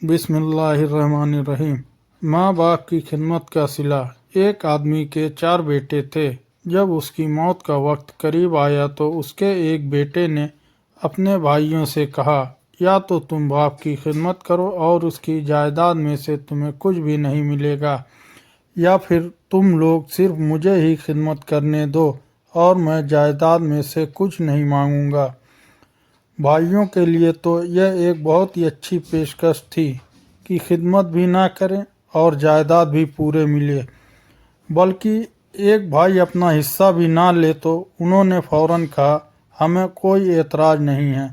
بسم اللہ الرحمن الرحیم۔ ماں باپ کی خدمت کا صلہ۔ ایک آدمی کے 4 بیٹے تھے۔ جب اس کی موت کا وقت قریب آیا تو اس کے ایک بیٹے نے اپنے بھائیوں سے کہا، یا تو تم باپ کی خدمت کرو اور اس کی جائیداد میں سے تمہیں کچھ بھی نہیں ملے گا، یا پھر تم لوگ صرف مجھے ہی خدمت کرنے دو اور میں جائیداد میں سے کچھ نہیں مانگوں گا۔ بھائیوں کے لیے تو یہ ایک بہت ہی اچھی پیشکش تھی کہ خدمت بھی نہ کریں اور جائیداد بھی پورے ملے، بلکہ ایک بھائی اپنا حصہ بھی نہ لے تو انہوں نے فوراً کہا، ہمیں کوئی اعتراض نہیں ہے،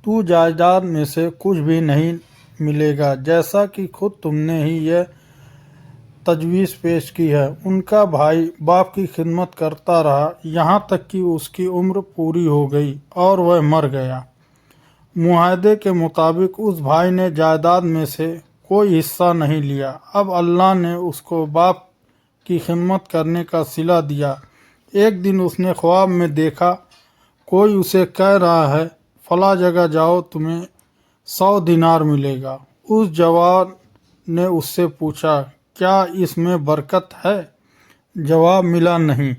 تو جائیداد میں سے کچھ بھی نہیں ملے گا، جیسا کہ خود تم نے ہی یہ تجویز پیش کی ہے۔ ان کا بھائی باپ کی خدمت کرتا رہا یہاں تک کہ اس کی عمر پوری ہو گئی اور وہ مر گیا۔ معاہدے کے مطابق اس بھائی نے جائیداد میں سے کوئی حصہ نہیں لیا۔ اب اللہ نے اس کو باپ کی خدمت کرنے کا صلہ دیا۔ ایک دن اس نے خواب میں دیکھا کوئی اسے کہہ رہا ہے، فلاں جگہ جاؤ، تمہیں 100 دینار ملے گا۔ اس جوان نے اس سے پوچھا، کیا اس میں برکت ہے؟ جواب ملا، نہیں۔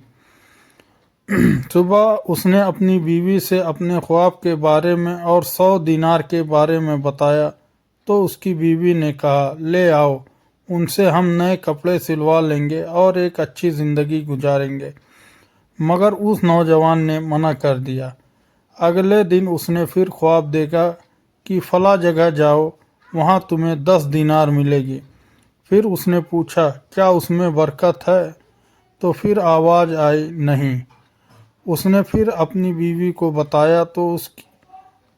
صبح اس نے اپنی بیوی سے اپنے خواب کے بارے میں اور 100 دینار کے بارے میں بتایا تو اس کی بیوی نے کہا، لے آؤ، ان سے ہم نئے کپڑے سلوا لیں گے اور ایک اچھی زندگی گزاریں گے۔ مگر اس نوجوان نے منع کر دیا۔ اگلے دن اس نے پھر خواب دیکھا کہ فلاں جگہ جاؤ، وہاں تمہیں 10 دینار ملے گی۔ پھر اس نے پوچھا، کیا اس میں برکت ہے؟ تو پھر آواز آئی، نہیں۔ اس نے پھر اپنی بیوی کو بتایا تو اس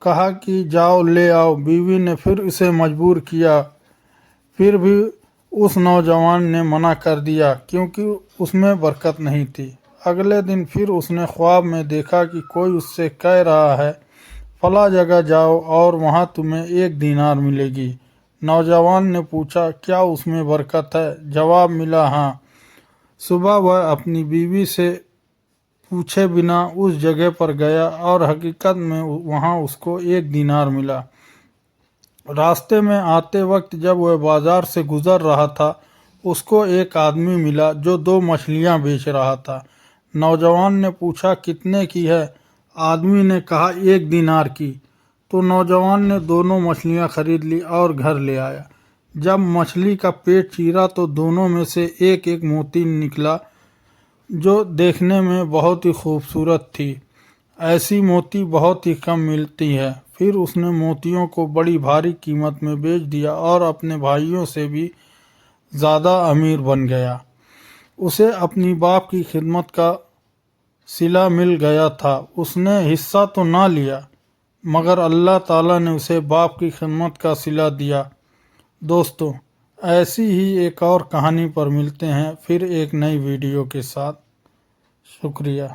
کہا کہ جاؤ لے آؤ۔ بیوی نے پھر اسے مجبور کیا، پھر بھی اس نوجوان نے منع کر دیا کیونکہ اس میں برکت نہیں تھی۔ اگلے دن پھر اس نے خواب میں دیکھا کہ کوئی اس سے کہہ رہا ہے، فلاں جگہ جاؤ اور وہاں تمہیں 1 دینار ملے گی۔ نوجوان نے پوچھا، کیا اس میں برکت ہے؟ جواب ملا، ہاں۔ صبح وہ اپنی بیوی سے پوچھے بنا اس جگہ پر گیا اور حقیقت میں وہاں اس کو 1 دینار ملا۔ راستے میں آتے وقت جب وہ بازار سے گزر رہا تھا، اس کو ایک آدمی ملا جو 2 مچھلیاں بیچ رہا تھا۔ نوجوان نے پوچھا، کتنے کی ہے؟ آدمی نے کہا، 1 دینار کی۔ تو نوجوان نے دونوں مچھلیاں خرید لی اور گھر لے آیا۔ جب مچھلی کا پیٹ چیرا تو دونوں میں سے ایک موتی نکلا جو دیکھنے میں بہت ہی خوبصورت تھی۔ ایسی موتی بہت ہی کم ملتی ہے۔ پھر اس نے موتیوں کو بڑی بھاری قیمت میں بیچ دیا اور اپنے بھائیوں سے بھی زیادہ امیر بن گیا۔ اسے اپنی باپ کی خدمت کا صلہ مل گیا تھا۔ اس نے حصہ تو نہ لیا، مگر اللہ تعالیٰ نے اسے باپ کی خدمت کا صلہ دیا۔ دوستو، ایسی ہی ایک اور کہانی پر ملتے ہیں پھر ایک نئی ویڈیو کے ساتھ۔ شکریہ۔